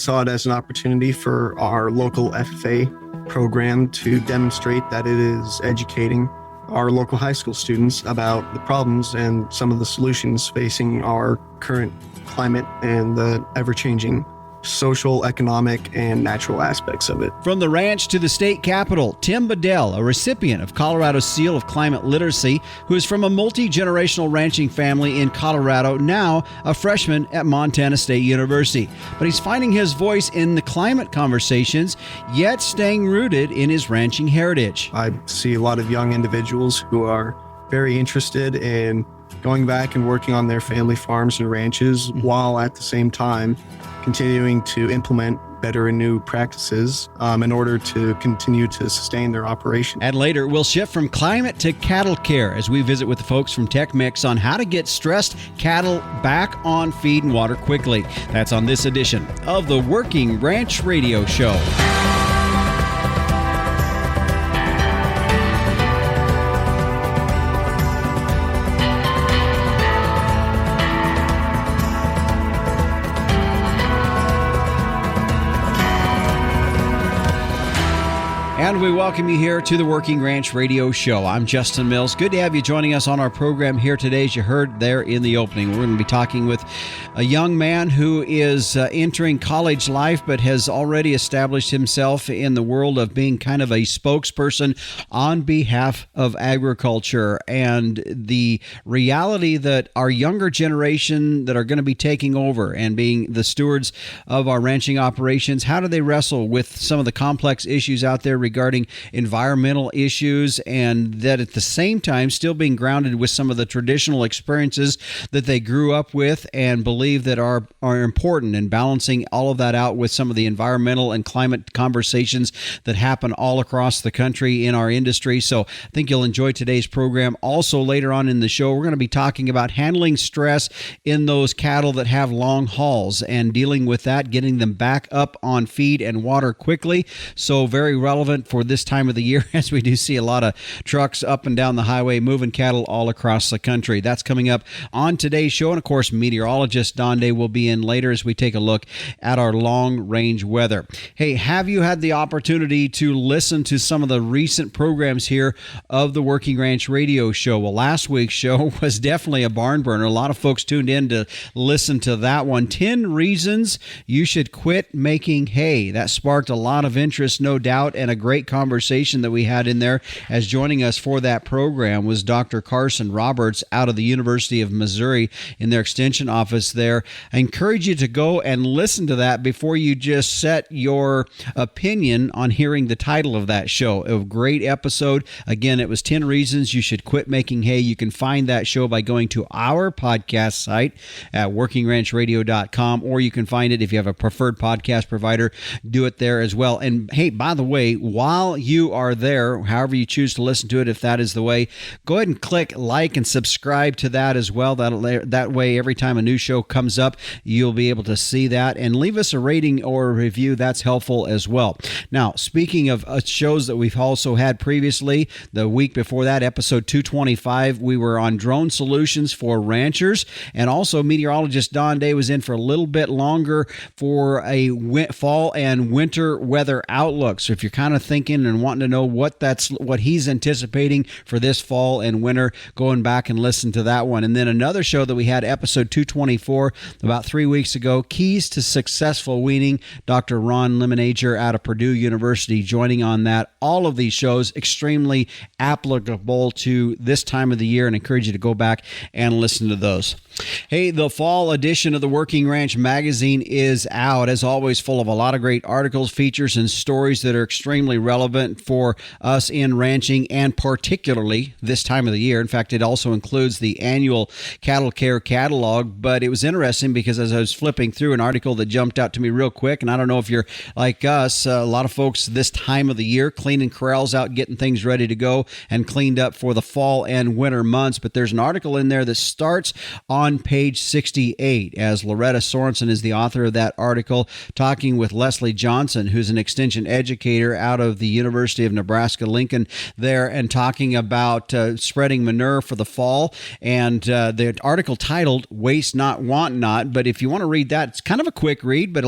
Saw it as an opportunity for our local FFA program to demonstrate that it is educating our local high school students about the problems and some of the solutions facing our current climate and the ever-changing social, economic, and natural aspects of it. From the ranch to the state capitol, Tim Bedell, a recipient of Colorado's Seal of Climate Literacy, who is from a multi-generational ranching family in Colorado, now a freshman at Montana State University. But he's finding his voice in the climate conversations, yet staying rooted in his ranching heritage. I see a lot of young individuals who are very interested in going back and working on their family farms and ranches, while at the same time continuing to implement better and new practices in order to continue to sustain their operation. And later, we'll shift from climate to cattle care as we visit with the folks from Tech Mix on how to get stressed cattle back on feed and water quickly. That's on this edition of the Working Ranch Radio Show. And we welcome you here to the Working Ranch Radio Show. I'm Justin Mills. Good to have you joining us on our program here today. As you heard there in the opening, we're going to be talking with a young man who is entering college life, but has already established himself in the world of being kind of a spokesperson on behalf of agriculture, and the reality that our younger generation that are going to be taking over and being the stewards of our ranching operations, how do they wrestle with some of the complex issues out there regarding environmental issues, and that at the same time still being grounded with some of the traditional experiences that they grew up with and believe that are important, and balancing all of that out with some of the environmental and climate conversations that happen all across the country in our industry. So I think you'll enjoy today's program. Also, later on in the show, we're going to be talking about handling stress in those cattle that have long hauls and dealing with that, getting them back up on feed and water quickly. So very relevant for this time of the year, as we do see a lot of trucks up and down the highway moving cattle all across the country. That's coming up on today's show. And of course, meteorologist Don Day will be in later as we take a look at our long range weather. Hey, have you had the opportunity to listen to some of the recent programs here of the Working Ranch Radio Show? Well, last week's show was definitely a barn burner. A lot of folks tuned in to listen to that one. 10 reasons you should quit making hay. That sparked a lot of interest, no doubt, and a great conversation that we had in there. As joining us for that program was Dr. Carson Roberts out of the University of Missouri in their extension office there. I encourage you to go and listen to that before you just set your opinion on hearing the title of that show. A great episode. Again, it was 10 reasons you should quit making hay. You can find that show by going to our podcast site at workingranchradio.com, or you can find it if you have a preferred podcast provider. Do it there as well. And hey, by the way, while you are there, however you choose to listen to it, if that is the way, go ahead and click like and subscribe to that as well. That way, every time a new show comes up, you'll be able to see that, and leave us a rating or a review. That's helpful as well. Now, speaking of shows that we've also had previously, the week before that, episode 225, we were on drone solutions for ranchers, and also meteorologist Don Day was in for a little bit longer for a fall and winter weather outlook. So if you're kind of thinking and wanting to know what he's anticipating for this fall and winter, going back and listen to that one. And then another show that we had, episode 224, about 3 weeks ago, Keys to Successful Weaning, Dr. Ron Lemonager out of Purdue University joining on that. All of these shows extremely applicable to this time of the year, and encourage you to go back and listen to those. Hey, the fall edition of the Working Ranch magazine is out, as always, full of a lot of great articles, features, and stories that are extremely relevant for us in ranching, and particularly this time of the year. In fact, it also includes the annual Cattle Care Catalog, but it was interesting because as I was flipping through an article that jumped out to me real quick, and I don't know if you're like us, a lot of folks this time of the year cleaning corrals out, getting things ready to go and cleaned up for the fall and winter months, but there's an article in there that starts on page 68, as Loretta Sorensen is the author of that article, talking with Leslie Johnson, who's an extension educator out of of the University of Nebraska-Lincoln there, and talking about spreading manure for the fall. And the article titled "Waste Not, Want Not." But if you want to read that, it's kind of a quick read, but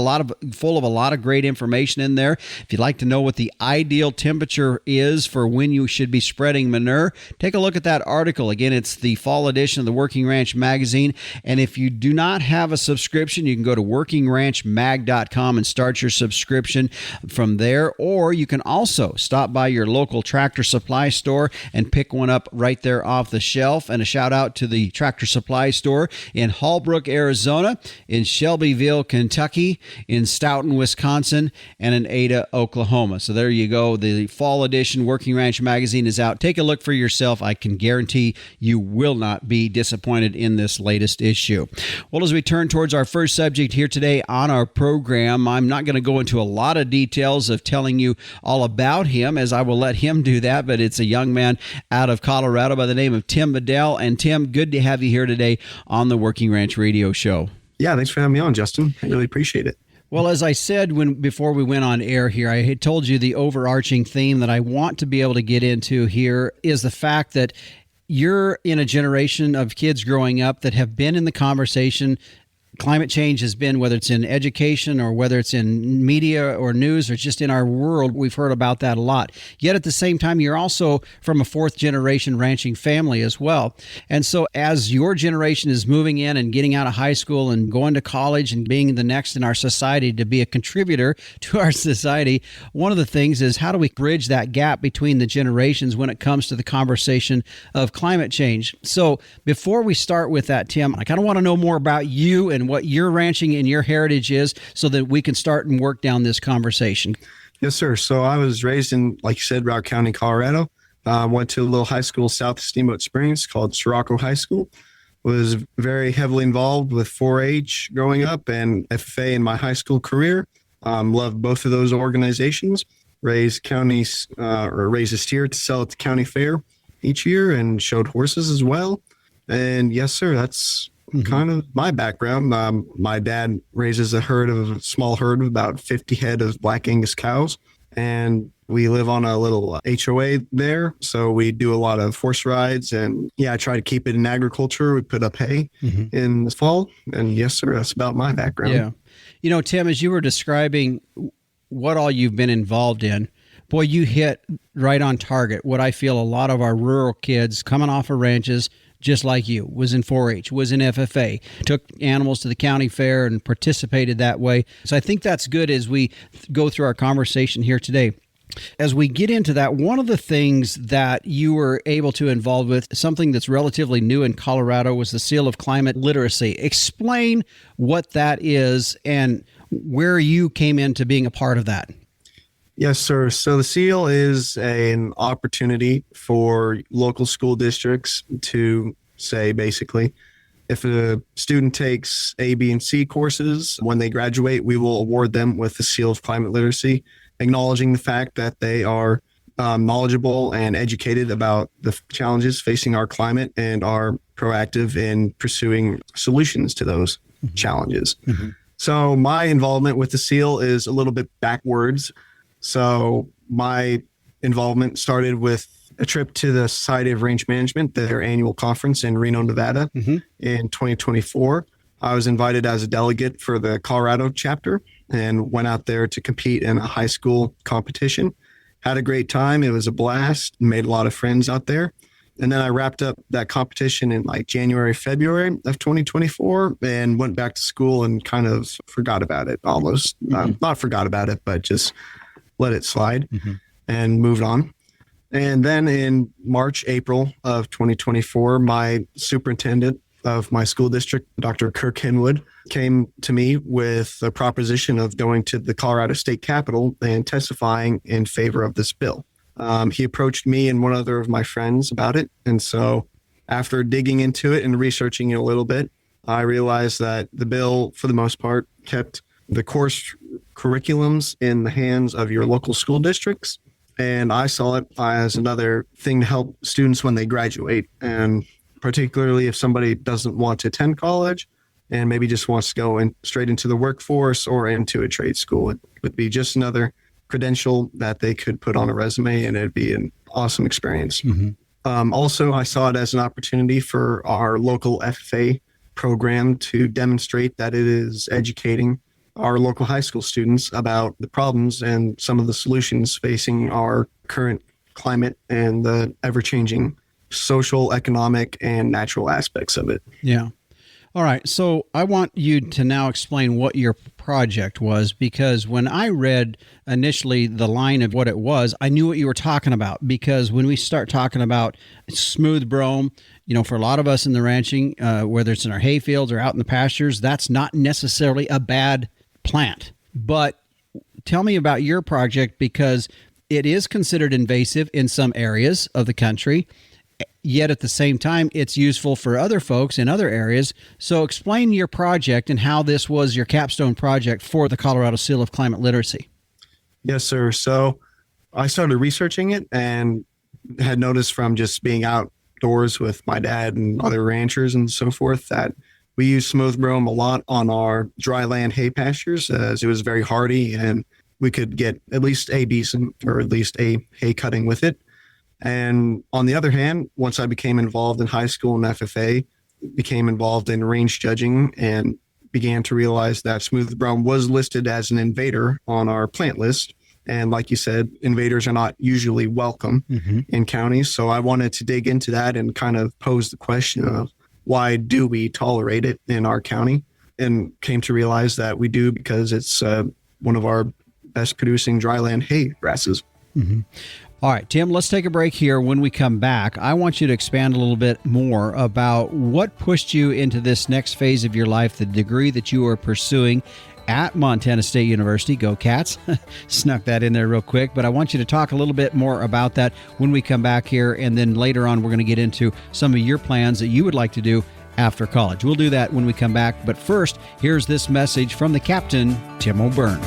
full of a lot of great information in there. If you'd like to know what the ideal temperature is for when you should be spreading manure, take a look at that article. Again, it's the fall edition of the Working Ranch magazine. And if you do not have a subscription, you can go to workingranchmag.com and start your subscription from there. Or you can also stop by your local Tractor Supply store and pick one up right there off the shelf. And a shout out to the Tractor Supply store in Hallbrook, Arizona, in Shelbyville, Kentucky, in Stoughton, Wisconsin, and in Ada, Oklahoma. So there you go. The fall edition Working Ranch magazine is out. Take a look for yourself. I can guarantee you will not be disappointed in this latest issue. Well, as we turn towards our first subject here today on our program, I'm not going to go into a lot of details of telling you all about him, as I will let him do that, but it's a young man out of Colorado by the name of Tim Bedell. And Tim, good to have you here today on the Working Ranch Radio Show. Yeah, thanks for having me on, Justin. I really appreciate it. Well, as I said before we went on air here, I had told you the overarching theme that I want to be able to get into here is the fact that you're in a generation of kids growing up that have been in the conversation. Climate change has been, whether it's in education or whether it's in media or news or just in our world, we've heard about that a lot. Yet at the same time, you're also from a fourth generation ranching family as well. And so as your generation is moving in and getting out of high school and going to college and being the next in our society to be a contributor to our society, one of the things is, how do we bridge that gap between the generations when it comes to the conversation of climate change? So before we start with that, Tim, I kind of want to know more about you and what your ranching and your heritage is so that we can start and work down this conversation. Yes, sir. So I was raised in, like you said, Broward County, Colorado. Went to a little high school south of Steamboat Springs called Sirocco High School. Was very heavily involved with 4-H growing up and FFA in my high school career. Loved both of those organizations. Raised a steer to sell at the county fair each year and showed horses as well. And yes, sir, that's kind of my background. My dad raises a small herd of about 50 head of Black Angus cows, and we live on a little HOA there. So we do a lot of horse rides, and I try to keep it in agriculture. We put up hay in the fall, and yes, sir, that's about my background. Yeah. You know, Tim, as you were describing what all you've been involved in, boy, you hit right on target. What I feel a lot of our rural kids coming off of ranches, just like you, was in 4-H, was in FFA, took animals to the county fair and participated that way. So I think that's good as we go through our conversation here today. As we get into that, one of the things that you were able to involve with, something that's relatively new in Colorado, was the Seal of Climate Literacy. Explain what that is and where you came into being a part of that. Yes, sir. So the SEAL is an opportunity for local school districts to say, basically, if a student takes A, B, and C courses, when they graduate, we will award them with the Seal of Climate Literacy, acknowledging the fact that they are knowledgeable and educated about the challenges facing our climate and are proactive in pursuing solutions to those challenges. So my involvement with the SEAL is a little bit backwards. So my involvement started with a trip to the Society of Range Management, their annual conference in Reno, Nevada in 2024. I was invited as a delegate for the Colorado chapter and went out there to compete in a high school competition. Had a great time. It was a blast. Made a lot of friends out there. And then I wrapped up that competition in like January, February of 2024 and went back to school and kind of forgot about it almost. Not forgot about it, but just let it slide and moved on. And then in March, April of 2024, my superintendent of my school district, Dr. Kirk Henwood, came to me with a proposition of going to the Colorado State Capitol and testifying in favor of this bill. He approached me and one other of my friends about it. And so after digging into it and researching it a little bit, I realized that the bill, for the most part, kept the course curriculums in the hands of your local school districts. And I saw it as another thing to help students when they graduate. And particularly if somebody doesn't want to attend college and maybe just wants to go straight into the workforce or into a trade school, it would be just another credential that they could put on a resume, and it'd be an awesome experience. Also, I saw it as an opportunity for our local FFA program to demonstrate that it is educating our local high school students about the problems and some of the solutions facing our current climate and the ever-changing social, economic, and natural aspects of it. Yeah. All right. So I want you to now explain what your project was, because when I read initially the line of what it was, I knew what you were talking about. Because when we start talking about smooth brome, for a lot of us in the ranching, whether it's in our hay fields or out in the pastures, that's not necessarily a bad plant. But tell me about your project, because it is considered invasive in some areas of the country. Yet at the same time, it's useful for other folks in other areas. So explain your project and how this was your capstone project for the Colorado Seal of Climate Literacy. Yes, sir. So I started researching it and had noticed from just being outdoors with my dad and other ranchers and so forth that we use smooth brome a lot on our dry land hay pastures, as it was very hardy and we could get at least a decent or at least a hay cutting with it. And on the other hand, once I became involved in high school and FFA, became involved in range judging and began to realize that smooth brome was listed as an invader on our plant list. And like you said, invaders are not usually welcome in counties. So I wanted to dig into that and kind of pose the question of why do we tolerate it in our county? And came to realize that we do because it's one of our best producing dryland hay grasses. All right, Tim, let's take a break here. When we come back, I want you to expand a little bit more about what pushed you into this next phase of your life, the degree that you are pursuing at Montana State University. Go Cats. Snuck that in there real quick. But I want you to talk a little bit more about that when we come back here. And then later on, we're going to get into some of your plans that you would like to do after college. We'll do that when we come back. But first, here's this message from the captain, Tim O'Byrne.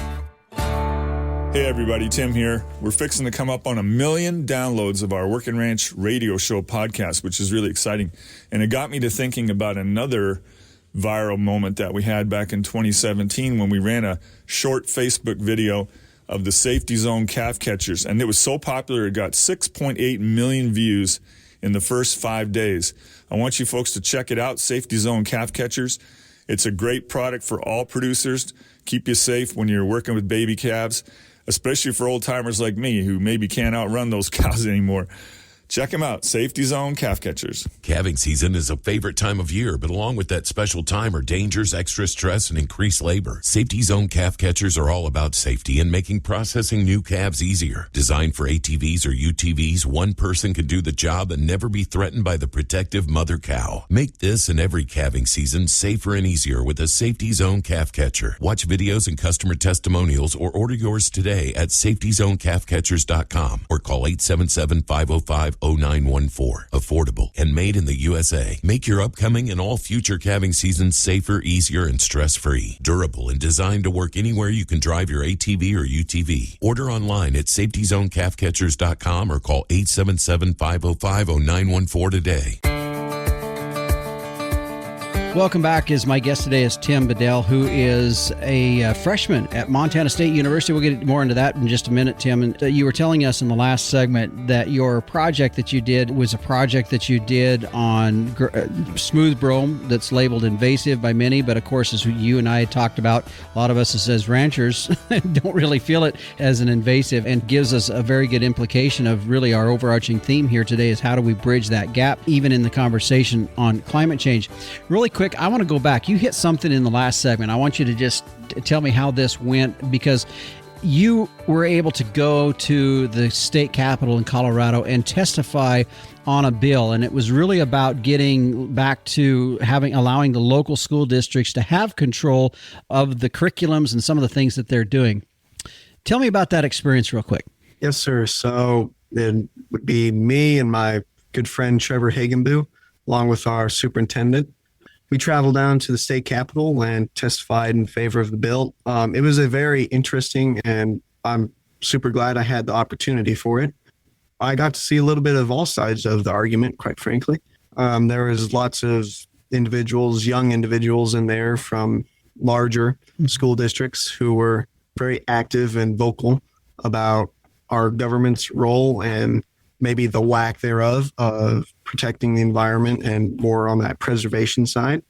Hey everybody, Tim here. We're fixing to come up on 1 million downloads of our Working Ranch radio show podcast, which is really exciting. And it got me to thinking about another viral moment that we had back in 2017 when we ran a short Facebook video of the safety zone calf catchers. And it was so popular, it got 6.8 million views in the first 5 days. I want you folks to check it out, Safety Zone Calf Catchers. It's a great product for all producers. Keep you safe when you're working with baby calves, especially for old timers like me who maybe can't outrun those cows anymore. Check them out, Safety Zone Calf Catchers. Calving season is a favorite time of year, but along with that special time are dangers, extra stress, and increased labor. Safety Zone Calf Catchers are all about safety and making processing new calves easier. Designed for ATVs or UTVs, one person can do the job and never be threatened by the protective mother cow. Make this and every calving season safer and easier with a Safety Zone Calf Catcher. Watch videos and customer testimonials or order yours today at safetyzonecalfcatchers.com or call 877-505-0914. Affordable and made in the USA. Make your upcoming and all future calving seasons safer, easier, and stress-free. Durable and designed to work anywhere you can drive your ATV or UTV. Order online at safetyzonecalfcatchers.com or call 877-505-0914 today. Welcome back. My guest today is Tim Bedell, who is a freshman at Montana State University. We'll get more into that in just a minute, Tim. And you were telling us in the last segment that your project that you did was a project that you did on smooth brome that's labeled invasive by many. But of course, as you and I had talked about, a lot of us as ranchers don't really feel it as an invasive, and gives us a very good implication of really our overarching theme here today is how do we bridge that gap, even in the conversation on climate change. Really quick, I want to go back. You hit something in the last segment. I want you to just tell me how this went, because you were able to go to the state capitol in Colorado and testify on a bill, and it was really about getting back to allowing the local school districts to have control of the curriculums and some of the things that they're doing. Tell me about that experience real quick. Yes, sir. So it would be me and my good friend Trevor Hagenbu, along with our superintendent. We traveled down to the state capitol and testified in favor of the bill. It was a very interesting, and I'm super glad I had the opportunity for it. I got to see a little bit of all sides of the argument, quite frankly. There was lots of individuals, young individuals in there from larger school districts who were very active and vocal about our government's role and maybe the lack thereof of protecting the environment and more on that preservation side.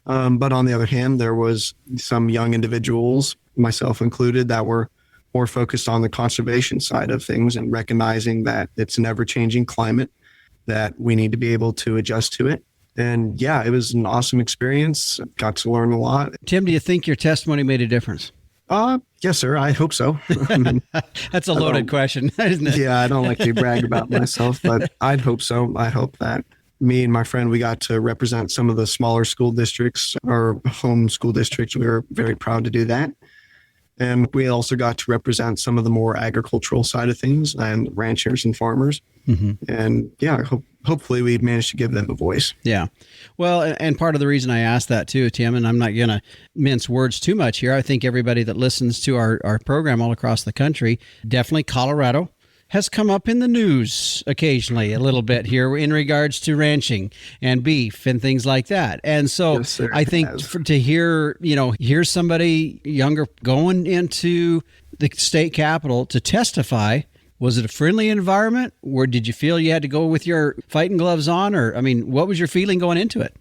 But on the other hand, there was some young individuals, myself included, that were more focused on the conservation side of things and recognizing that it's an ever-changing climate, that we need to be able to adjust to it. And yeah, it was an awesome experience. Got to learn a lot. Tim, do you think your testimony made a difference? Yes, sir. I hope so. That's a loaded question, isn't it? Yeah, I don't like to brag about myself, but I'd hope so. I hope that me and my friend, we got to represent some of the smaller school districts, our home school districts. We were very proud to do that. And we also got to represent some of the more agricultural side of things and ranchers and farmers. And yeah, hopefully we managed to give them a voice. Yeah. Well, and part of the reason I asked that too, Tim, and I'm not going to mince words too much here. I think everybody that listens to our program all across the country, definitely Colorado has come up in the news occasionally a little bit here in regards to ranching and beef and things like that. And so Yes, sir, I think to hear, here's somebody younger going into the state capitol to testify. Was it a friendly environment? Or did you feel you had to go with your fighting gloves on? Or, what was your feeling going into it?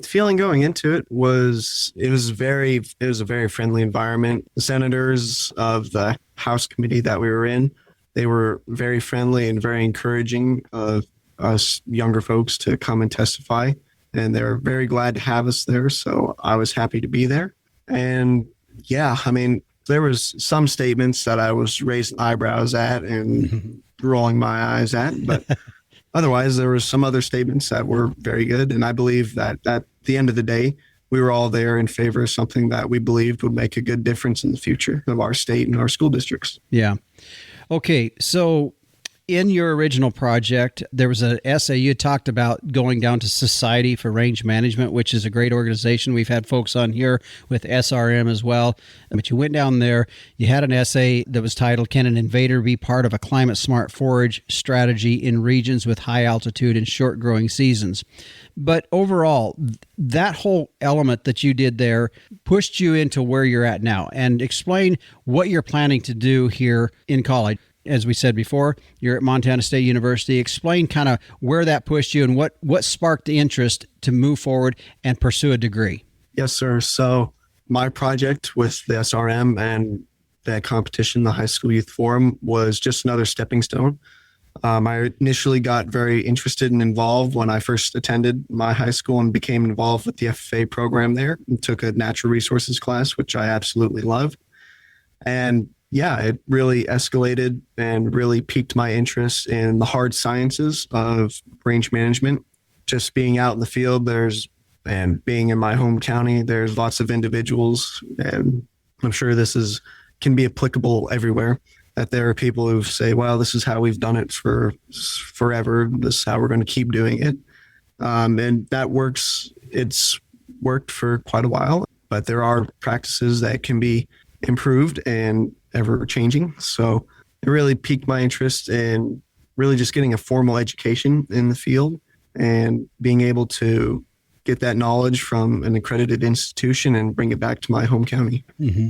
Feeling going into it was a very friendly environment. The senators of the House committee that we were in, they were very friendly and very encouraging of us younger folks to come and testify. And they're very glad to have us there. So I was happy to be there. And yeah, there was some statements that I was raising eyebrows at and rolling my eyes at, but otherwise there was some other statements that were very good. And I believe that at the end of the day, we were all there in favor of something that we believed would make a good difference in the future of our state and our school districts. Yeah. Okay. So in your original project, there was an essay you talked about going down to Society for Range Management, which is a great organization. We've had folks on here with SRM as well. But you went down there, you had an essay that was titled, "Can an Invader Be Part of a Climate Smart Forage Strategy in Regions with High Altitude and Short Growing Seasons?" But overall, that whole element that you did there pushed you into where you're at now. And explain what you're planning to do here in college. As we said before, you're at Montana State University. Explain kind of where that pushed you and what sparked the interest to move forward and pursue a degree. Yes, sir. So my project with the SRM and that competition, the High School Youth Forum, was just another stepping stone. I initially got very interested and involved when I first attended my high school and became involved with the FFA program there and took a natural resources class, which I absolutely loved. And yeah, it really escalated and really piqued my interest in the hard sciences of range management. Just being out in the field, and being in my home county, there's lots of individuals, and I'm sure this can be applicable everywhere, that there are people who say, well, this is how we've done it for forever. This is how we're going to keep doing it. And that works. It's worked for quite a while, but there are practices that can be improved and ever changing. So it really piqued my interest in really just getting a formal education in the field and being able to get that knowledge from an accredited institution and bring it back to my home county. Mm-hmm.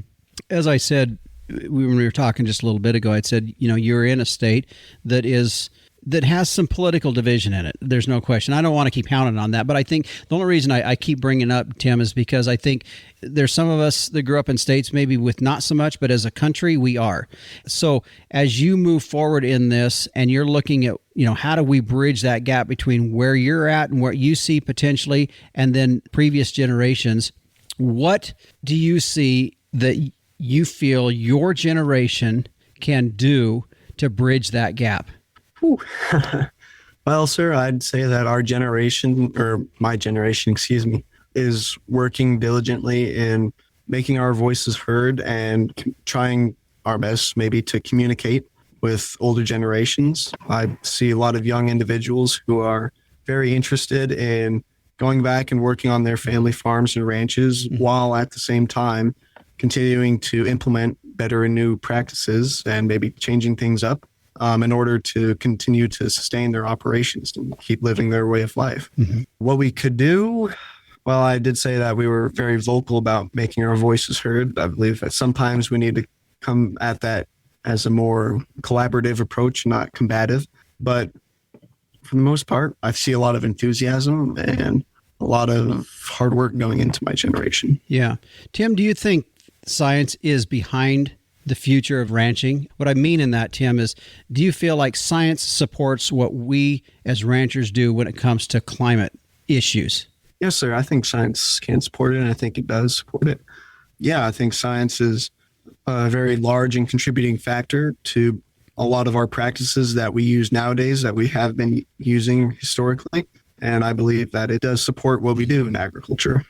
As I said, when we were talking just a little bit ago, I said, you're in a state that has some political division in it. There's no question. I don't want to keep pounding on that, but I think the only reason I keep bringing up, Tim, is because I think there's some of us that grew up in states maybe with not so much, but as a country, we are. So as you move forward in this and you're looking at, how do we bridge that gap between where you're at and what you see potentially and then previous generations, what do you see that you feel your generation can do to bridge that gap? Well, sir, I'd say that our generation, or my generation, is working diligently in making our voices heard and trying our best maybe to communicate with older generations. I see a lot of young individuals who are very interested in going back and working on their family farms and ranches while at the same time continuing to implement better and new practices and maybe changing things up in order to continue to sustain their operations and keep living their way of life. Mm-hmm. What we could do, well, I did say that we were very vocal about making our voices heard. I believe that sometimes we need to come at as a more collaborative approach, not combative. But for the most part, I see a lot of enthusiasm and a lot of hard work going into my generation. Yeah. Tim, do you think science is behind the future of ranching? What I mean in that, Tim, is do you feel like science supports what we as ranchers do when it comes to climate issues? Yes, sir. I think science can support it, and I think it does support it. Yeah, I think science is a very large and contributing factor to a lot of our practices that we use nowadays, that we have been using historically. And I believe that it does support what we do in agriculture.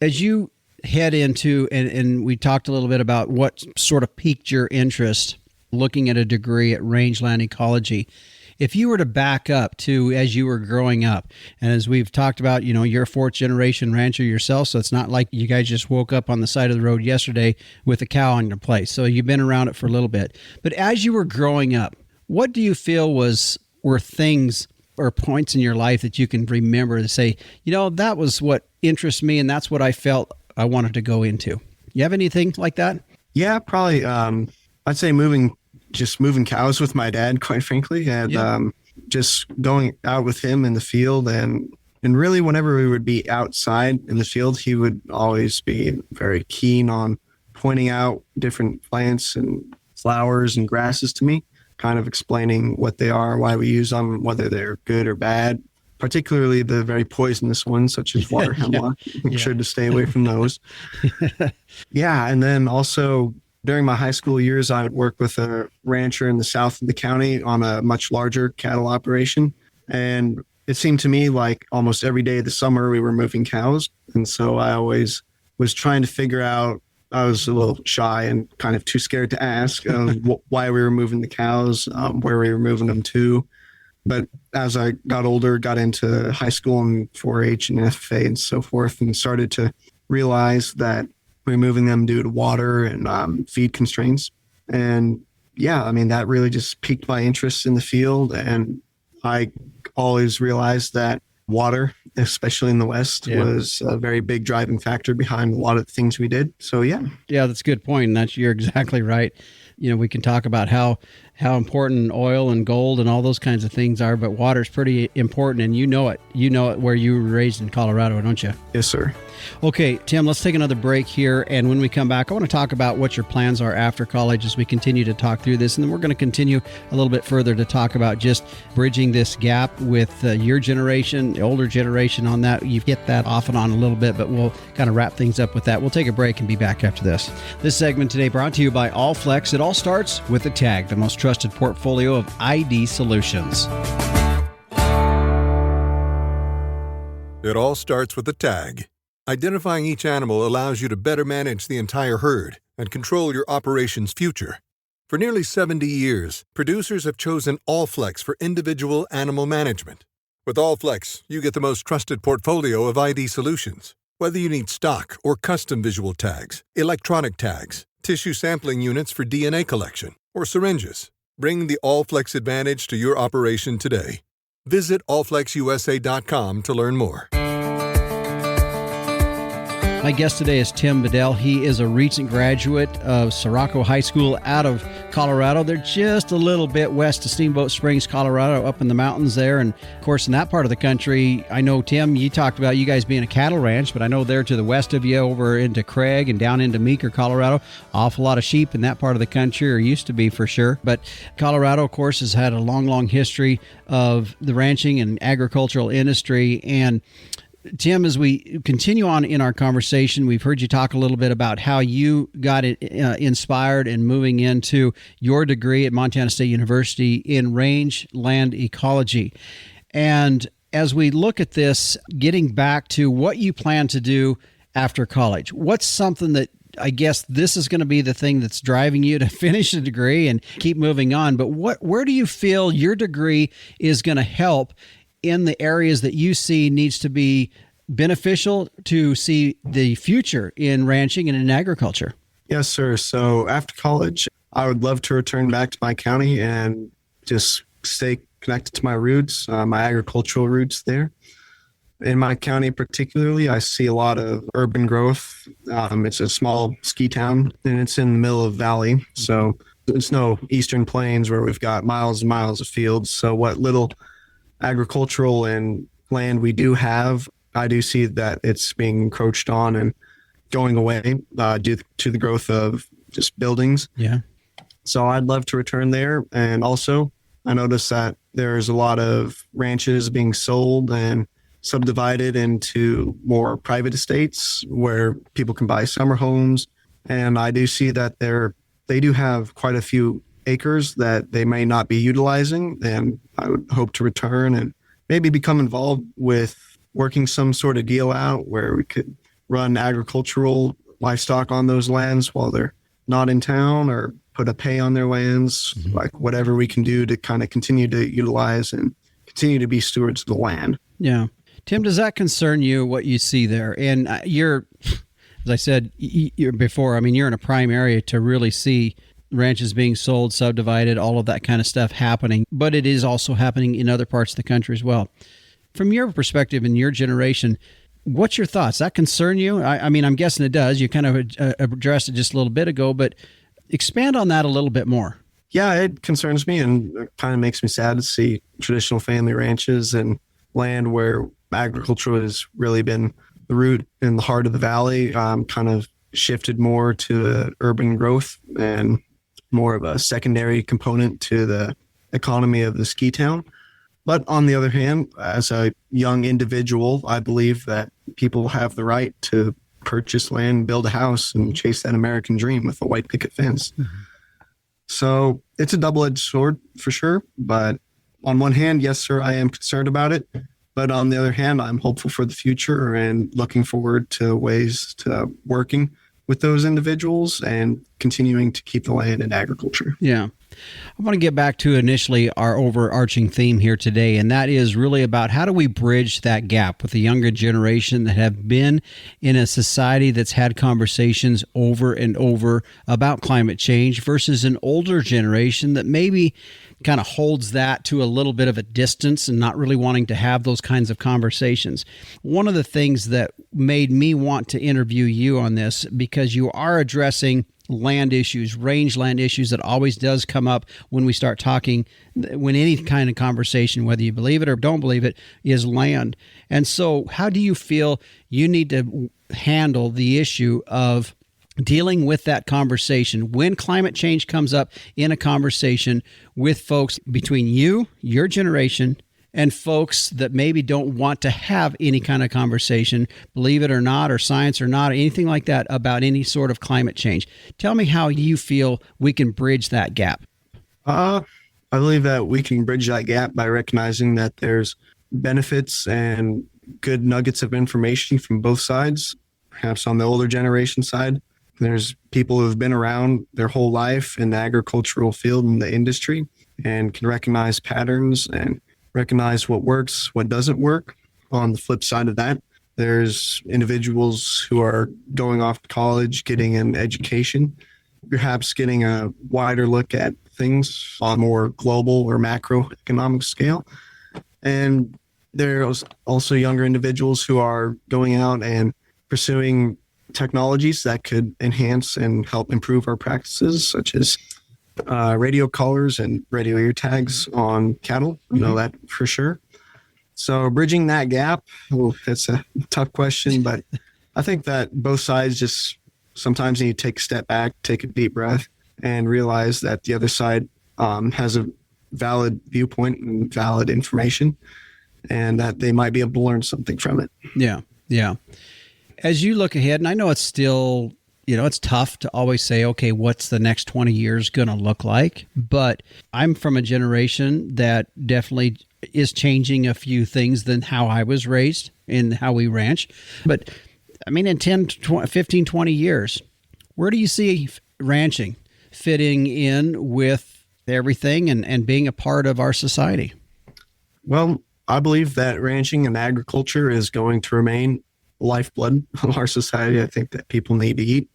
As you head into, and we talked a little bit about what sort of piqued your interest looking at a degree at rangeland ecology. If you were to back up to as you were growing up, and as we've talked about, you're a fourth generation rancher yourself, so it's not like you guys just woke up on the side of the road yesterday with a cow on your place. So you've been around it for a little bit. But as you were growing up, what do you feel were things or points in your life that you can remember to say, that was what interests me and that's what I felt I wanted to go into? You have anything like that? Yeah, probably. I'd say moving cows with my dad, quite frankly, and just going out with him in the field. And really, whenever we would be outside in the field, he would always be very keen on pointing out different plants and flowers and grasses to me, kind of explaining what they are, why we use them, whether they're good or bad, particularly the very poisonous ones, such as water hemlock. Make sure to stay away from those. Yeah, and then also during my high school years, I would work with a rancher in the south of the county on a much larger cattle operation. And it seemed to me like almost every day of the summer we were moving cows. And so I always was trying to figure out, I was a little shy and kind of too scared to ask why we were moving the cows, where we were moving them to. But as I got older, got into high school and 4-H and FFA and so forth, and started to realize that we're moving them due to water and feed constraints. And yeah, I mean, that really just piqued my interest in the field. And I always realized that water, especially in the West, was a very big driving factor behind a lot of the things we did. So yeah. Yeah, that's a good point. And you're exactly right. We can talk about how important oil and gold and all those kinds of things are, but water is pretty important, and you know it where you were raised in Colorado, don't you? Yes, sir. Okay, Tim, let's take another break here, and when we come back, I want to talk about what your plans are after college as we continue to talk through this, and then we're going to continue a little bit further to talk about just bridging this gap with your generation, the older generation on that. You get that off and on a little bit, but we'll kind of wrap things up with that. We'll take a break and be back after this. This segment today brought to you by Allflex. It all starts with the TAG, the most trusted portfolio of ID solutions. It all starts with the TAG. Identifying each animal allows you to better manage the entire herd and control your operation's future. For nearly 70 years, producers have chosen Allflex for individual animal management. With Allflex, you get the most trusted portfolio of ID solutions. Whether you need stock or custom visual tags, electronic tags, tissue sampling units for DNA collection, or syringes, bring the Allflex advantage to your operation today. Visit allflexusa.com to learn more. My guest today is Tim Bedell. He is a recent graduate of Sirocco High School out of Colorado. They're just a little bit west of Steamboat Springs, Colorado, up in the mountains there. And, of course, in that part of the country, I know, Tim, you talked about you guys being a cattle ranch, but I know there to the west of you over into Craig and down into Meeker, Colorado, awful lot of sheep in that part of the country, or used to be for sure. But Colorado, of course, has had a long, long history of the ranching and agricultural industry. And Tim, as we continue on in our conversation, we've heard you talk a little bit about how you got inspired and moving into your degree at Montana State University in rangeland ecology. And as we look at this, getting back to what you plan to do after college, what's something that I guess this is going to be the thing that's driving you to finish a degree and keep moving on. But where do you feel your degree is going to help in the areas that you see needs to be beneficial to see the future in ranching and in agriculture? Yes, sir. So after college, I would love to return back to my county and just stay connected to my roots, my agricultural roots there. In my county particularly, I see a lot of urban growth. It's a small ski town, and it's in the middle of valley. So it's no eastern plains where we've got miles and miles of fields. So what little agricultural and land we do have, I do see that it's being encroached on and going away due to the growth of just buildings. Yeah. So I'd love to return there. And also, I noticed that there's a lot of ranches being sold and subdivided into more private estates where people can buy summer homes. And I do see that they do have quite a few acres that they may not be utilizing. And I would hope to return and maybe become involved with working some sort of deal out where we could run agricultural livestock on those lands while they're not in town, or put a pay on their lands, like whatever we can do to kind of continue to utilize and continue to be stewards of the land. Yeah. Tim, does that concern you, what you see there? And you're, as I said before, I mean, you're in a prime area to really see ranches being sold, subdivided, all of that kind of stuff happening, but it is also happening in other parts of the country as well. From your perspective and your generation, what's your thoughts? Does that concern you? I mean, I'm guessing it does. You kind of addressed it just a little bit ago, but expand on that a little bit more. Yeah, it concerns me, and it kind of makes me sad to see traditional family ranches and land where agriculture has really been the root and the heart of the valley, kind of shifted more to urban growth and more of a secondary component to the economy of the ski town. But on the other hand, as a young individual, I believe that people have the right to purchase land, build a house, and chase that American dream with a white picket fence. Mm-hmm. So it's a double-edged sword for sure. But on one hand, yes, sir, I am concerned about it. But on the other hand, I'm hopeful for the future and looking forward to ways to working with those individuals and continuing to keep the land in agriculture. Yeah. I want to get back to initially our overarching theme here today, and that is really about how do we bridge that gap with the younger generation that have been in a society that's had conversations over and over about climate change versus an older generation that maybe kind of holds that to a little bit of a distance and not really wanting to have those kinds of conversations. One of the things that made me want to interview you on this, because you are addressing land issues, rangeland issues that always does come up when we start talking, when any kind of conversation, whether you believe it or don't believe it, is land. And so how do you feel you need to handle the issue of dealing with that conversation when climate change comes up in a conversation with folks between you, your generation, and folks that maybe don't want to have any kind of conversation, believe it or not, or science or not, or anything like that about any sort of climate change? Tell me how you feel we can bridge that gap. I believe that we can bridge that gap by recognizing that there's benefits and good nuggets of information from both sides. Perhaps on the older generation side, there's people who have been around their whole life in the agricultural field and the industry and can recognize patterns and recognize what works, what doesn't work. On the flip side of that, there's individuals who are going off to college, getting an education, perhaps getting a wider look at things on a more global or macroeconomic scale. And there's also younger individuals who are going out and pursuing technologies that could enhance and help improve our practices, such as radio collars and radio ear tags on cattle. You know that for sure. So bridging that gap, it's a tough question, but I think that both sides just sometimes need to take a step back, take a deep breath, and realize that the other side has a valid viewpoint and valid information, and that they might be able to learn something from it. Yeah, yeah. As you look ahead, and I know it's still, it's tough to always say, okay, what's the next 20 years going to look like? But I'm from a generation that definitely is changing a few things than how I was raised and how we ranch. But I mean, in 10, 15, 20 years, where do you see ranching fitting in with everything and being a part of our society? Well, I believe that ranching and agriculture is going to remain lifeblood of our society. I think that people need to eat,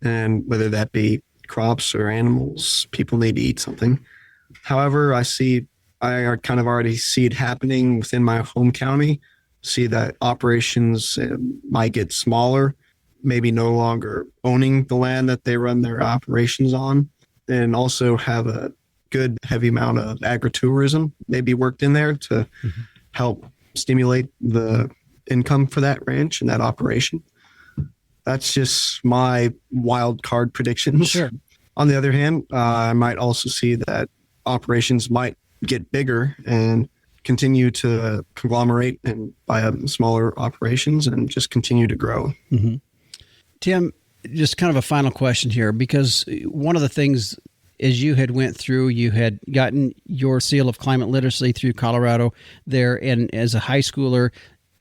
and whether that be crops or animals, people need to eat something. However, I kind of already see it happening within my home county see that operations might get smaller, maybe no longer owning the land that they run their operations on, and also have a good heavy amount of agritourism maybe worked in there to help stimulate the income for that ranch and that operation. That's just my wild card predictions. Sure. On the other hand, I might also see that operations might get bigger and continue to conglomerate and buy up smaller operations and just continue to grow. Mm-hmm. Tim, just kind of a final question here, because one of the things, as you had went through, you had gotten your seal of climate literacy through Colorado there, and as a high schooler,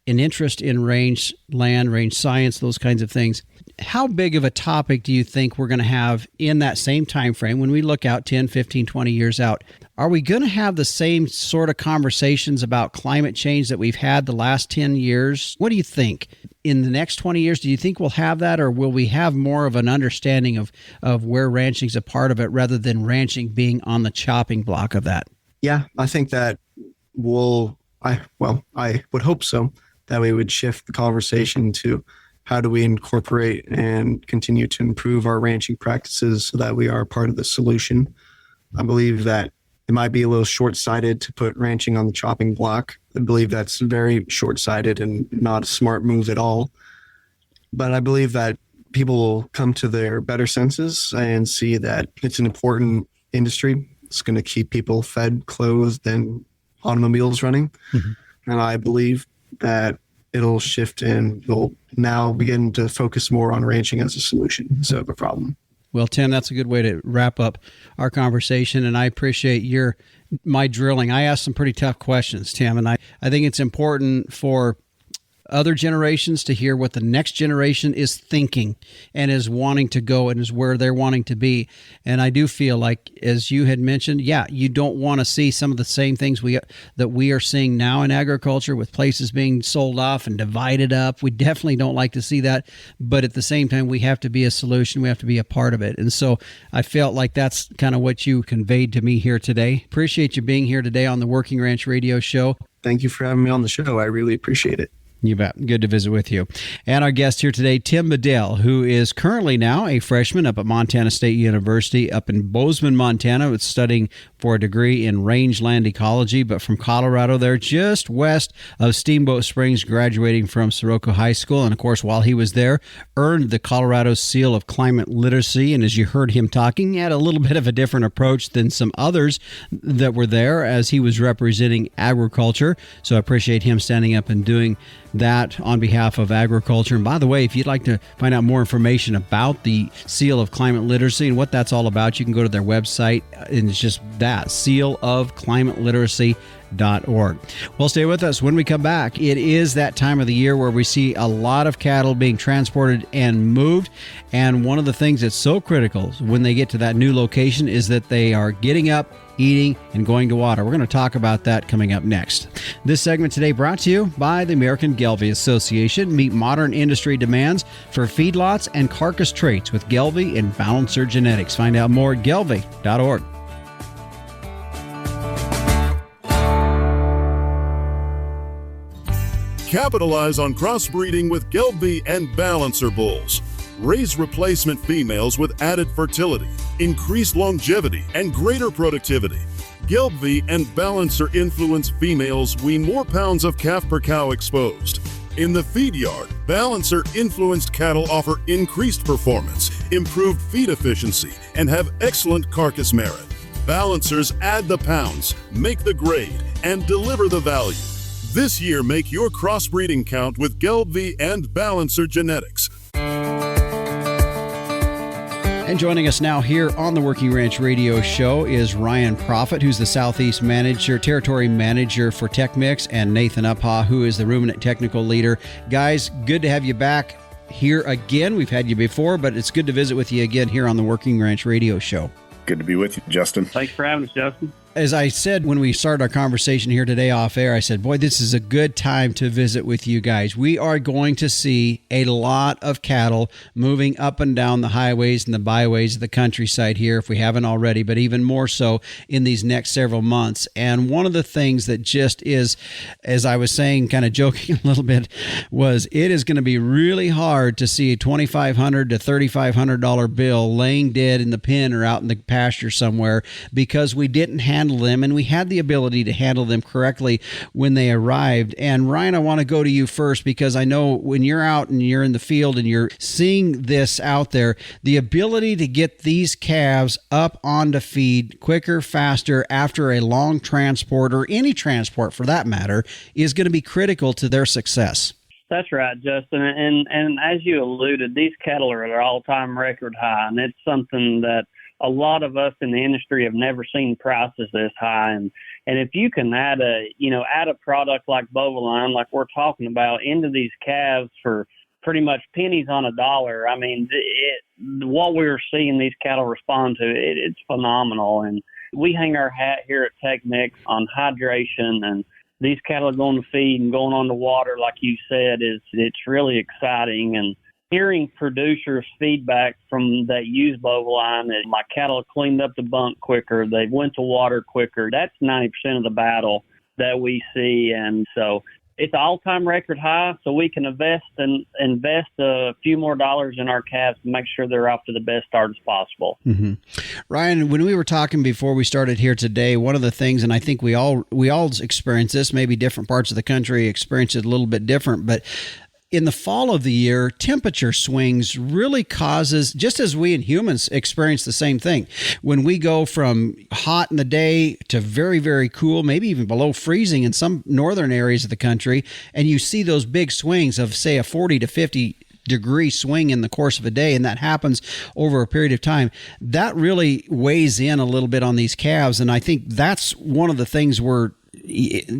an interest in range land, range science, those kinds of things. How big of a topic do you think we're going to have in that same time frame when we look out 10, 15, 20 years out? Are we going to have the same sort of conversations about climate change that we've had the last 10 years? What do you think? In the next 20 years, do you think we'll have that, or will we have more of an understanding of where ranching's a part of it rather than ranching being on the chopping block of that? Yeah, I think that I would hope so, that we would shift the conversation to how do we incorporate and continue to improve our ranching practices so that we are part of the solution. I believe that it might be a little short-sighted to put ranching on the chopping block. I believe that's very short-sighted and not a smart move at all. But I believe that people will come to their better senses and see that it's an important industry. It's going to keep people fed, clothed, and automobiles running. Mm-hmm. And I believe that it'll shift and we'll now begin to focus more on ranching as a solution instead of a problem. Well, Tim, that's a good way to wrap up our conversation, and I appreciate my drilling. I asked some pretty tough questions, Tim, and I think it's important for other generations to hear what the next generation is thinking and is wanting to go and is where they're wanting to be. And I do feel like, as you had mentioned, you don't want to see some of the same things that we are seeing now in agriculture, with places being sold off and divided up. We definitely don't like to see that. But at the same time, we have to be a solution. We have to be a part of it. And so I felt like that's kind of what you conveyed to me here today. Appreciate you being here today on the Working Ranch Radio Show. Thank you for having me on the show. I really appreciate it. You bet. Good to visit with you. And our guest here today, Tim Bedell, who is currently now a freshman up at Montana State University up in Bozeman, Montana, with studying for a degree in rangeland ecology, but from Colorado there, just west of Steamboat Springs, graduating from Sirocco High School. And of course, while he was there, earned the Colorado Seal of Climate Literacy. And as you heard him talking, he had a little bit of a different approach than some others that were there, as he was representing agriculture. So I appreciate him standing up and doing that on behalf of agriculture. And by the way, if you'd like to find out more information about the Seal of Climate Literacy and what that's all about, you can go to their website, and it's just that, sealofclimateliteracy.org. Well, stay with us. When we come back, it is that time of the year where we see a lot of cattle being transported and moved. And one of the things that's so critical when they get to that new location is that they are getting up, eating, and going to water. We're going to talk about that coming up next. This segment today brought to you by the American Gelbvieh Association. Meet modern industry demands for feedlots and carcass traits with Gelbvieh and Balancer Genetics. Find out more at gelbvieh.org. Capitalize on crossbreeding with Gelbvieh and Balancer bulls. Raise replacement females with added fertility, increased longevity, and greater productivity. Gelbvieh and Balancer influenced females wean more pounds of calf per cow exposed. In the feed yard, Balancer influenced cattle offer increased performance, improved feed efficiency, and have excellent carcass merit. Balancers add the pounds, make the grade, and deliver the value. This year, make your crossbreeding count with Gelbvieh and Balancer Genetics. And joining us now here on the Working Ranch Radio Show is Ryan Proffitt, who's the Southeast Territory Manager for TechMix, and Nathan Uphaw, who is the Ruminant Technical Leader. Guys, good to have you back here again. We've had you before, but it's good to visit with you again here on the Working Ranch Radio Show. Good to be with you, Justin. Thanks for having us, Justin. As I said when we started our conversation here today off air, I said, boy, this is a good time to visit with you guys. We are going to see a lot of cattle moving up and down the highways and the byways of the countryside here, if we haven't already, but even more so in these next several months. And one of the things that just is, as I was saying, kind of joking a little bit, was it is going to be really hard to see a $2,500 to $3,500 bill laying dead in the pen or out in the pasture somewhere, because we didn't handle them, and we had the ability to handle them correctly when they arrived. And Ryan, I want to go to you first, because I know when you're out and you're in the field and you're seeing this out there, the ability to get these calves up onto feed quicker, faster, after a long transport, or any transport for that matter, is going to be critical to their success. That's right, Justin. And as you alluded, these cattle are at an all-time record high, and it's something that a lot of us in the industry have never seen prices this high. And if you can add a product like Bovaline, like we're talking about, into these calves for pretty much pennies on a dollar, I mean, what we're seeing these cattle respond to, it's phenomenal. And we hang our hat here at TechMix on hydration, and these cattle are going to feed and going on the water, like you said, it's really exciting. And hearing producers' feedback from that use Bovaline, that my cattle cleaned up the bunk quicker, they went to water quicker, that's 90% of the battle that we see. And so it's an all-time record high, so we can invest a few more dollars in our calves to make sure they're off to the best start as possible. Mm-hmm. Ryan, when we were talking before we started here today, one of the things, and I think we all experience this, maybe different parts of the country experience it a little bit different, but in the fall of the year, temperature swings really causes, just as we and humans experience the same thing. When we go from hot in the day to very, very cool, maybe even below freezing in some northern areas of the country, and you see those big swings of, say, a 40 to 50 degree swing in the course of a day, and that happens over a period of time, that really weighs in a little bit on these calves. And I think that's one of the things we're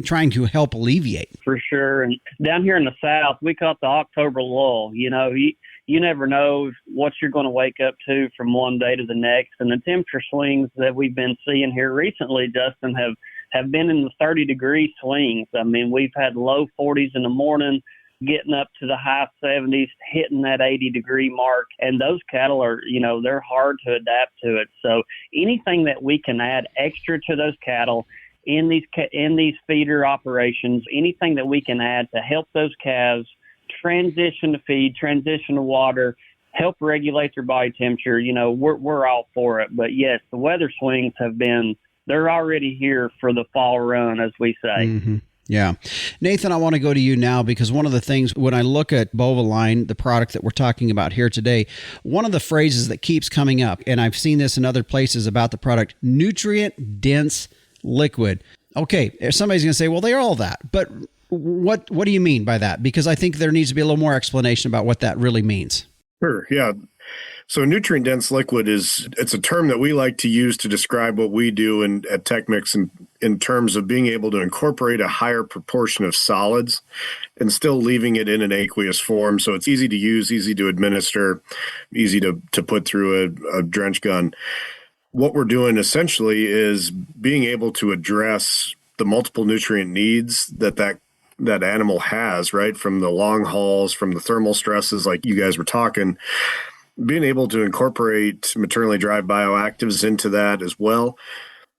trying to help alleviate. For sure. And down here in the South, we call it the October lull. You know, you never know what you're going to wake up to from one day to the next. And the temperature swings that we've been seeing here recently, Justin, have been in the 30-degree swings. I mean, we've had low 40s in the morning, getting up to the high 70s, hitting that 80-degree mark. And those cattle are, they're hard to adapt to it. So anything that we can add extra to those cattle in these feeder operations, anything that we can add to help those calves transition to feed, transition to water, help regulate their body temperature, we're all for it. But yes, the weather swings they're already here for the fall run, as we say. Mm-hmm. Yeah. Nathan, I want to go to you now, because one of the things when I look at Bovaline, the product that we're talking about here today, one of the phrases that keeps coming up, and I've seen this in other places about the product, nutrient-dense liquid. Okay, somebody's going to say, well, they're all that. But what do you mean by that? Because I think there needs to be a little more explanation about what that really means. Sure, yeah. So nutrient-dense liquid it's a term that we like to use to describe what we do at TechMix in terms of being able to incorporate a higher proportion of solids and still leaving it in an aqueous form. So it's easy to use, easy to administer, easy to put through a drench gun. What we're doing essentially is being able to address the multiple nutrient needs that animal has, right? From the long hauls, from the thermal stresses like you guys were talking, being able to incorporate maternally derived bioactives into that as well,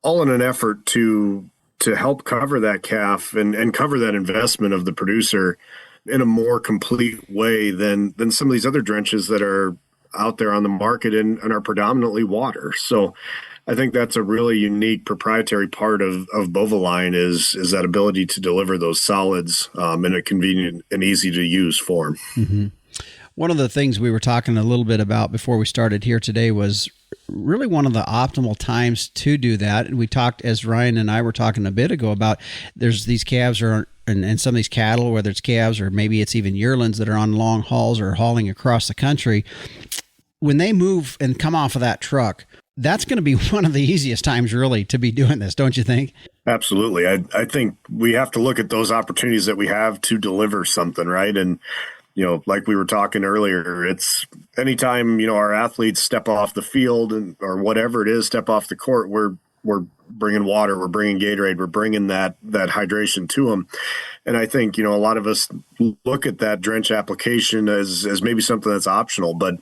all in an effort to help cover that calf and cover that investment of the producer in a more complete way than some of these other drenches that are out there on the market and are predominantly water. So I think that's a really unique proprietary part of Bovaline is that ability to deliver those solids in a convenient and easy to use form. Mm-hmm. One of the things we were talking a little bit about before we started here today was really one of the optimal times to do that. And we talked, as Ryan and I were talking a bit ago, about there's these calves and some of these cattle, whether it's calves or maybe it's even yearlings that are on long hauls or hauling across the country. When they move and come off of that truck, that's going to be one of the easiest times really to be doing this, don't you think? Absolutely. I think we have to look at those opportunities that we have to deliver something, right? And, like we were talking earlier, it's anytime, our athletes step off the field or whatever it is, step off the court, we're we're bringing water, we're bringing Gatorade, we're bringing that hydration to them. And I think, a lot of us look at that drench application as maybe something that's optional, but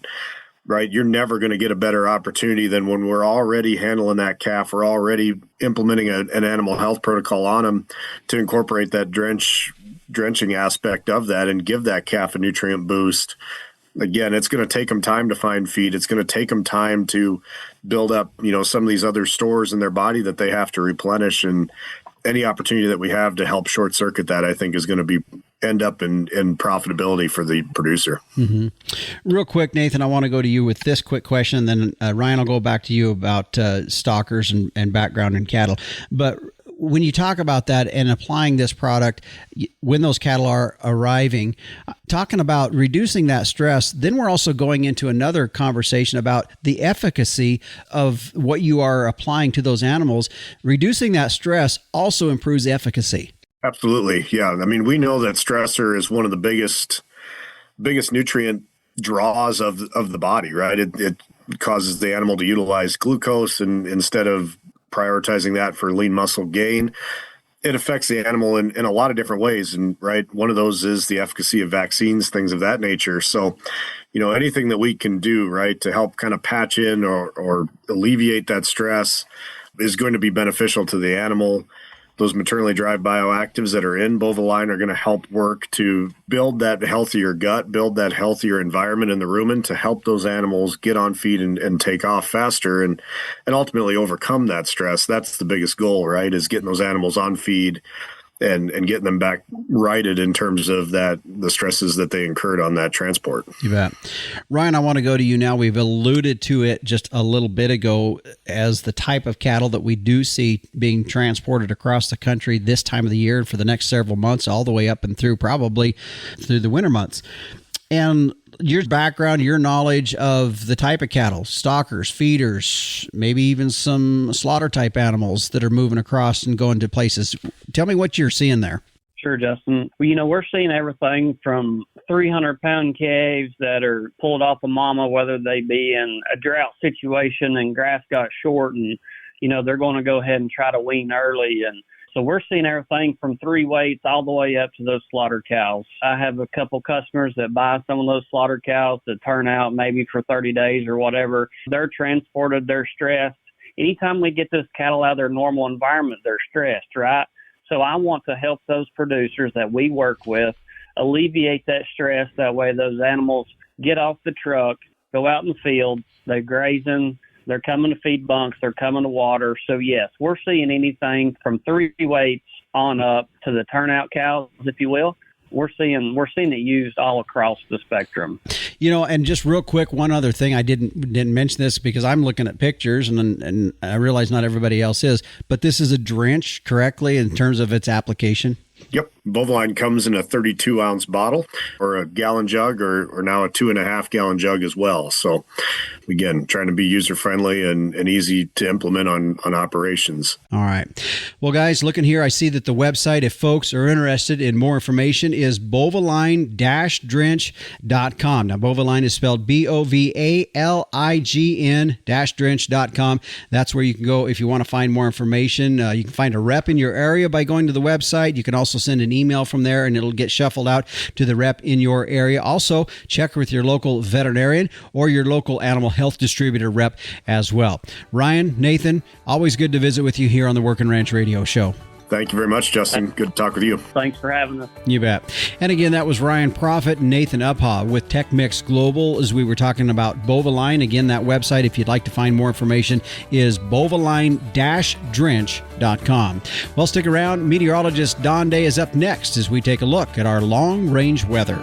right, you're never going to get a better opportunity than when we're already handling that calf. We're already implementing an animal health protocol on them to incorporate that drenching aspect of that and give that calf a nutrient boost. Again, it's going to take them time to find feed. It's going to take them time to build up, some of these other stores in their body that they have to replenish. And any opportunity that we have to help short circuit that, I think, is going to end up in profitability for the producer. Mm-hmm. Real quick, Nathan, I want to go to you with this quick question. Then Ryan, I'll go back to you about stockers and background in cattle. But when you talk about that and applying this product when those cattle are arriving, talking about reducing that stress, then we're also going into another conversation about the efficacy of what you are applying to those animals. Reducing that stress also improves efficacy. Absolutely. Yeah. I mean, we know that stressor is one of the biggest nutrient draws of the body, right? It causes the animal to utilize glucose, and instead of prioritizing that for lean muscle gain, it affects the animal in a lot of different ways. And right, one of those is the efficacy of vaccines, things of that nature. So, anything that we can do, right, to help kind of patch in or alleviate that stress is going to be beneficial to the animal. Those maternally derived bioactives that are in Bovaline are going to help work to build that healthier gut, build that healthier environment in the rumen to help those animals get on feed and take off faster and ultimately overcome that stress. That's the biggest goal, right, is getting those animals on feed and getting them back righted in terms of the stresses that they incurred on that transport. You bet. Ryan, I want to go to you now. We've alluded to it just a little bit ago as the type of cattle that we do see being transported across the country this time of the year for the next several months, all the way up and through probably through the winter months. And your background, your knowledge of the type of cattle, stockers, feeders, maybe even some slaughter type animals that are moving across and going to places. Tell me what you're seeing there. Sure, Justin. Well, we're seeing everything from 300-pound calves that are pulled off of mama, whether they be in a drought situation and grass got short and, they're going to go ahead and try to wean early. And so we're seeing everything from 3 weights all the way up to those slaughter cows. I have a couple customers that buy some of those slaughter cows that turn out maybe for 30 days or whatever. They're transported, they're stressed. Anytime we get those cattle out of their normal environment, they're stressed, right? So I want to help those producers that we work with alleviate that stress. That way those animals get off the truck, go out in the field, they're grazing, they're coming to feed bunks, they're coming to water. So yes, we're seeing anything from 3 weights on up to the turnout cows, if you will. We're seeing it used all across the spectrum. And just real quick, one other thing, I didn't mention this because I'm looking at pictures and I realize not everybody else is, but this is a drench correctly in terms of its application. Yep. Bovaline comes in a 32-ounce bottle or a gallon jug or now a 2.5-gallon jug as well. So, again, trying to be user-friendly and easy to implement on operations. All right. Well, guys, looking here, I see that the website, if folks are interested in more information, is bovaline-drench.com. Now, Bovaline is spelled BOVALIGN-drench.com. That's where you can go if you want to find more information. You can find a rep in your area by going to the website. You can also send an email from there and it'll get shuffled out to the rep in your area. Also, check with your local veterinarian or your local animal health distributor rep as well. Ryan, Nathan, always good to visit with you here on the Working Ranch Radio Show. Thank you very much, Justin. Good to talk with you. Thanks for having us. You bet. And again, that was Ryan Profit and Nathan Uphaw with TechMix Global as we were talking about Bovaline. Again, that website, if you'd like to find more information, is bovaline-drench.com. Well, stick around. Meteorologist Don Day is up next as we take a look at our long-range weather.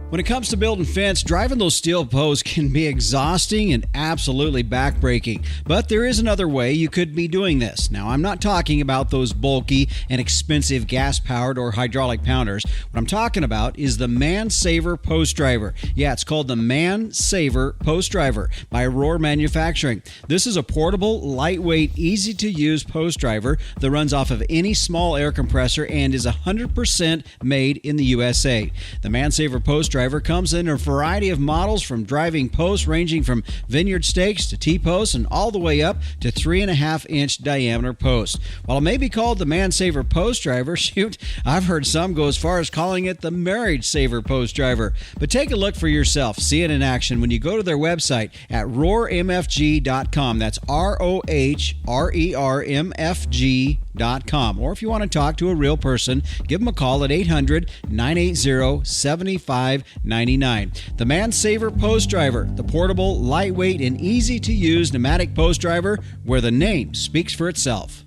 When it comes to building fence, driving those steel posts can be exhausting and absolutely backbreaking. But there is another way you could be doing this. Now, I'm not talking about those bulky and expensive gas-powered or hydraulic pounders. What I'm talking about is the Man Saver Post Driver. Yeah, it's called the Man Saver Post Driver by Roar Manufacturing. This is a portable, lightweight, easy-to-use post driver that runs off of any small air compressor and is 100% made in the USA. The Man Saver Post Driver Driver comes in a variety of models from driving posts ranging from vineyard stakes to T-posts and all the way up to 3.5-inch diameter posts. While it may be called the Man Saver Post Driver, shoot, I've heard some go as far as calling it the Marriage Saver Post Driver. But take a look for yourself. See it in action when you go to their website at rohrmfg.com. That's ROHRERMFG.com. Or if you want to talk to a real person, give them a call at 800-980-7599. The Man Saver Post Driver, the portable, lightweight, and easy-to-use pneumatic post driver where the name speaks for itself.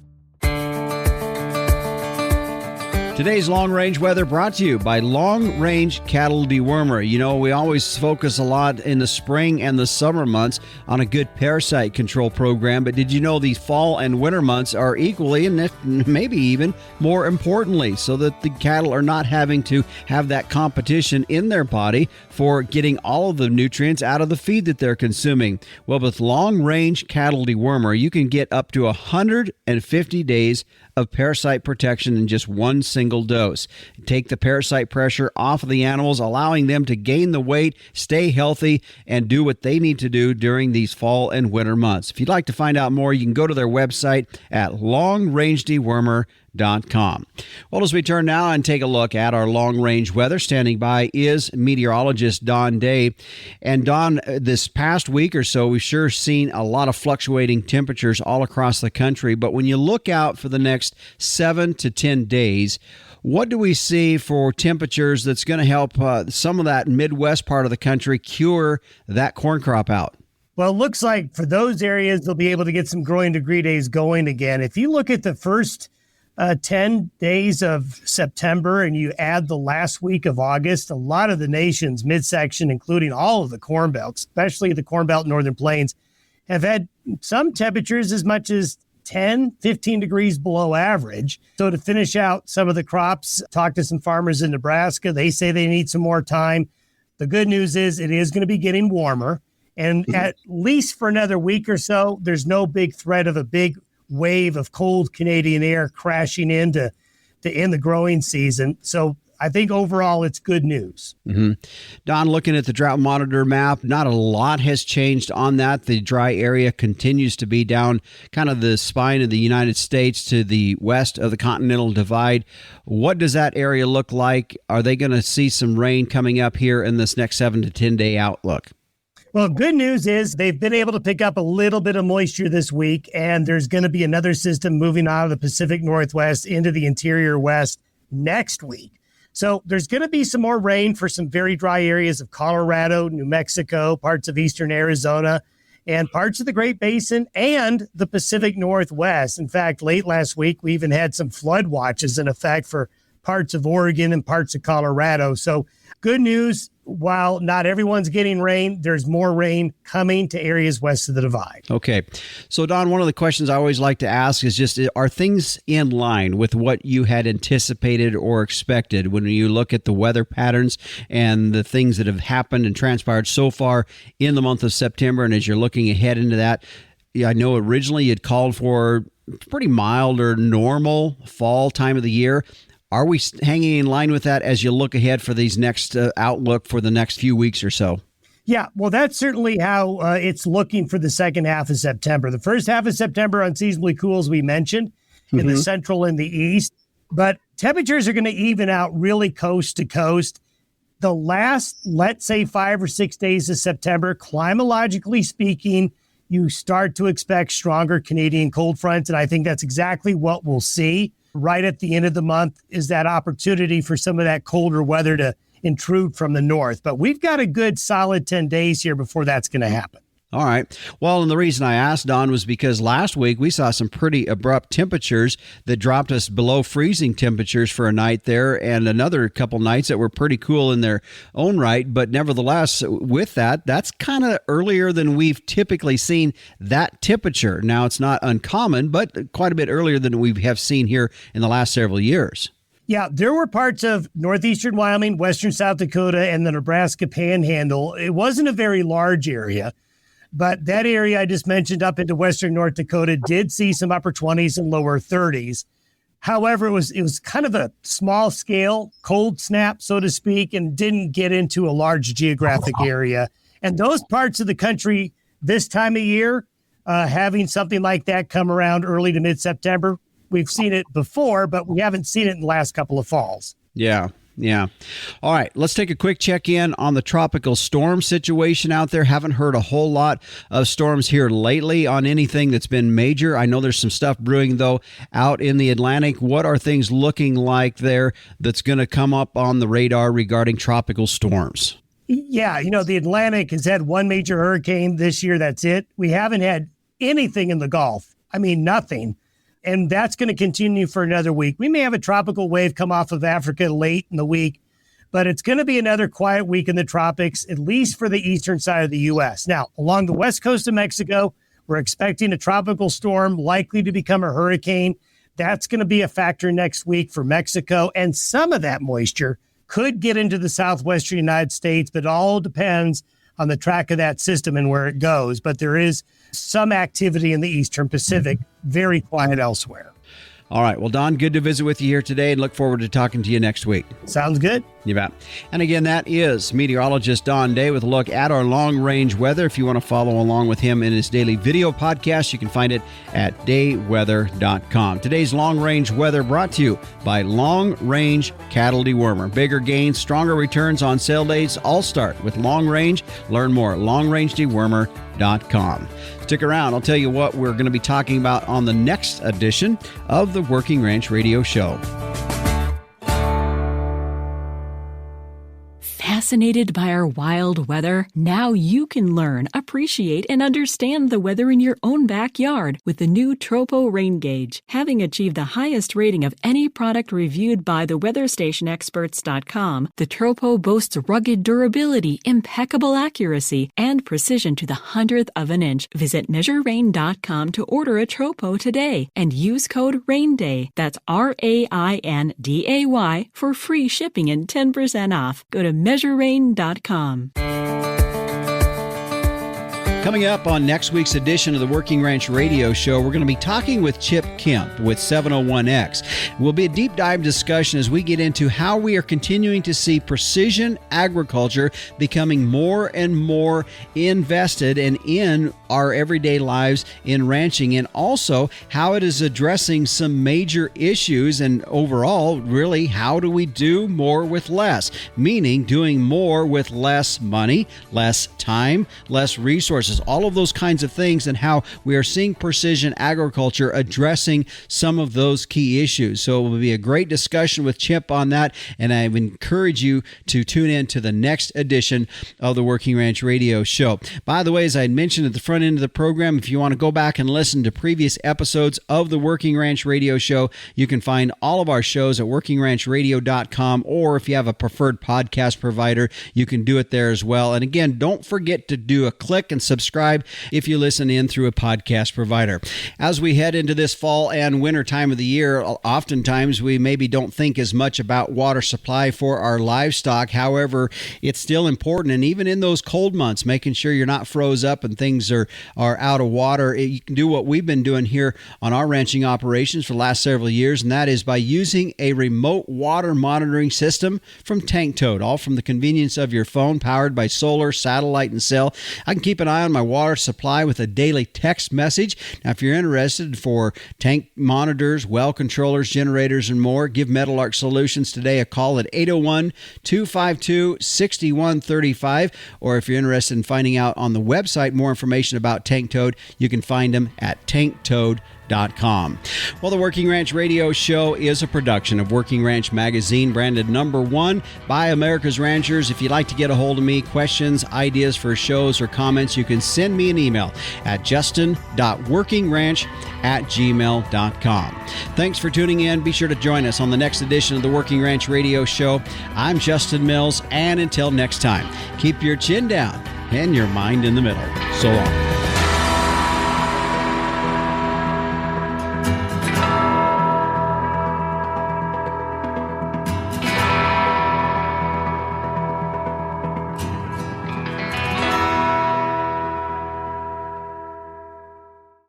Today's Long Range Weather brought to you by Long Range Cattle Dewormer. You know, we always focus a lot in the spring and the summer months on a good parasite control program, but did you know these fall and winter months are equally and maybe even more importantly, so that the cattle are not having to have that competition in their body for getting all of the nutrients out of the feed that they're consuming? Well, with Long Range Cattle Dewormer, you can get up to 150 days of parasite protection in just one single dose. Take the parasite pressure off of the animals, allowing them to gain the weight, stay healthy, and do what they need to do during these fall and winter months. If you'd like to find out more, you can go to their website at longrangedewormer.com. Well, as we turn now and take a look at our long-range weather, standing by is meteorologist Don Day. And Don, this past week or so, we've sure seen a lot of fluctuating temperatures all across the country. But when you look out for the next 7 to 10 days, what do we see for temperatures that's going to help some of that Midwest part of the country cure that corn crop out? Well, it looks like for those areas, they'll be able to get some growing degree days going again. If you look at the first 10 days of September and you add the last week of August, a lot of the nation's midsection, including all of the Corn Belt, especially the Corn Belt Northern Plains, have had some temperatures as much as 10, 15 degrees below average. So to finish out some of the crops, talk to some farmers in Nebraska. They say they need some more time. The good news is it is going to be getting warmer. And at least for another week or so, there's no big threat of a big wave of cold Canadian air crashing in to end the growing season. So I think overall it's good news. Mm-hmm. Don, looking at the drought monitor map, not a lot has changed on that. The dry area continues to be down kind of the spine of the United States to the west of the Continental Divide. What does that area look like? Are they going to see some rain coming up here in this next 7 to 10 day outlook? Well, good news is they've been able to pick up a little bit of moisture this week, and there's going to be another system moving out of the Pacific Northwest into the interior West next week. So there's going to be some more rain for some very dry areas of Colorado, New Mexico, parts of eastern Arizona, and parts of the Great Basin and the Pacific Northwest. In fact, late last week, we even had some flood watches in effect for parts of Oregon and parts of Colorado. So good news, while not everyone's getting rain, there's more rain coming to areas west of the divide. Okay. So, Don, one of the questions I always like to ask is just, are things in line with what you had anticipated or expected when you look at the weather patterns and the things that have happened and transpired so far in the month of September? And as you're looking ahead into that, I know originally you'd called for pretty mild or normal fall time of the year. Are we hanging in line with that as you look ahead for these next outlook for the next few weeks or so? Yeah, well, that's certainly how it's looking for the second half of September. The first half of September, unseasonably cool, as we mentioned, in the central and the east. But temperatures are going to even out really coast to coast. The last, let's say, 5 or 6 days of September, climatologically speaking, you start to expect stronger Canadian cold fronts. And I think that's exactly what we'll see. Right at the end of the month is that opportunity for some of that colder weather to intrude from the north. But we've got a good solid 10 days here before that's going to happen. All right. Well, and the reason I asked, Don, was because last week we saw some pretty abrupt temperatures that dropped us below freezing temperatures for a night there, and another couple nights that were pretty cool in their own right. But nevertheless, with that, that's kind of earlier than we've typically seen that temperature. Now, it's not uncommon, but quite a bit earlier than we have seen here in the last several years. Yeah, there were parts of northeastern Wyoming, western South Dakota, and the Nebraska Panhandle. It wasn't a very large area. But that area I just mentioned up into western North Dakota did see some upper 20s and lower 30s. However, it was kind of a small scale cold snap, so to speak, and didn't get into a large geographic area. And those parts of the country this time of year, having something like that come around early to mid-September, we've seen it before, but we haven't seen it in the last couple of falls. Yeah. All right, let's take a quick check-in on the tropical storm situation out there. Haven't heard a whole lot of storms here lately on anything that's been major. I know there's some stuff brewing, though, out in the Atlantic. What are things looking like there that's going to come up on the radar regarding tropical storms? Yeah, the Atlantic has had one major hurricane this year. That's it. We haven't had anything in the Gulf. I mean, nothing. And that's going to continue for another week. We may have a tropical wave come off of Africa late in the week, but it's going to be another quiet week in the tropics, at least for the eastern side of the U.S. Now, along the west coast of Mexico, we're expecting a tropical storm likely to become a hurricane. That's going to be a factor next week for Mexico, and some of that moisture could get into the southwestern United States, but it all depends on the track of that system and where it goes. But there is some activity in the eastern Pacific, very quiet elsewhere. All right. Well, Don, good to visit with you here today and look forward to talking to you next week. Sounds good. You bet. And again, that is meteorologist Don Day with a look at our long-range weather. If you want to follow along with him in his daily video podcast, you can find it at dayweather.com. Today's long-range weather brought to you by Long Range Cattle Dewormer. Bigger gains, stronger returns on sale days all start with Long Range. Learn more at longrangedewormer.com. Stick around. I'll tell you what we're going to be talking about on the next edition of the Working Ranch Radio Show. Fascinated by our wild weather? Now you can learn, appreciate, and understand the weather in your own backyard with the new Tropo Rain Gauge. Having achieved the highest rating of any product reviewed by the WeatherStationExperts.com, the Tropo boasts rugged durability, impeccable accuracy, and precision to the 100th of an inch. Visit MeasureRain.com to order a Tropo today and use code RAINDAY. That's RAINDAY for free shipping and 10% off. Go to MeasureRain.com. Coming up on next week's edition of the Working Ranch Radio Show, we're going to be talking with Chip Kemp with 701X. It will be a deep dive discussion as we get into how we are continuing to see precision agriculture becoming more and more invested and in our everyday lives in ranching, and also how it is addressing some major issues, and overall, really, how do we do more with less? Meaning doing more with less money, less time, less resources. All of those kinds of things, and how we are seeing precision agriculture addressing some of those key issues. So it will be a great discussion with Chip on that, and I would encourage you to tune in to the next edition of the Working Ranch Radio Show. By the way, as I had mentioned at the front end of the program, if you want to go back and listen to previous episodes of the Working Ranch Radio Show, you can find all of our shows at workingranchradio.com, or if you have a preferred podcast provider, you can do it there as well. And again, don't forget to do a click and subscribe if you listen in through a podcast provider. As we head into this fall and winter time of the year, oftentimes we maybe don't think as much about water supply for our livestock. However, it's still important, and even in those cold months, making sure you're not froze up and things are out of water. You can do what we've been doing here on our ranching operations for the last several years, and that is by using a remote water monitoring system from Tank Toad, all from the convenience of your phone, powered by solar, satellite, and cell. I can keep an eye on my water supply with a daily text message. Now, if you're interested for tank monitors, well controllers, generators, and more, give Meadowlark Solutions today a call at 801-252-6135. Or if you're interested in finding out on the website more information about Tank Toad, you can find them at tanktoad.com. Well, the Working Ranch Radio Show is a production of Working Ranch Magazine, branded #1 by America's Ranchers. If you'd like to get a hold of me, questions, ideas for shows, or comments, you can send me an email at justin.workingranch@gmail.com. Thanks for tuning in. Be sure to join us on the next edition of the Working Ranch Radio Show. I'm Justin Mills, and until next time, keep your chin down and your mind in the middle. So long.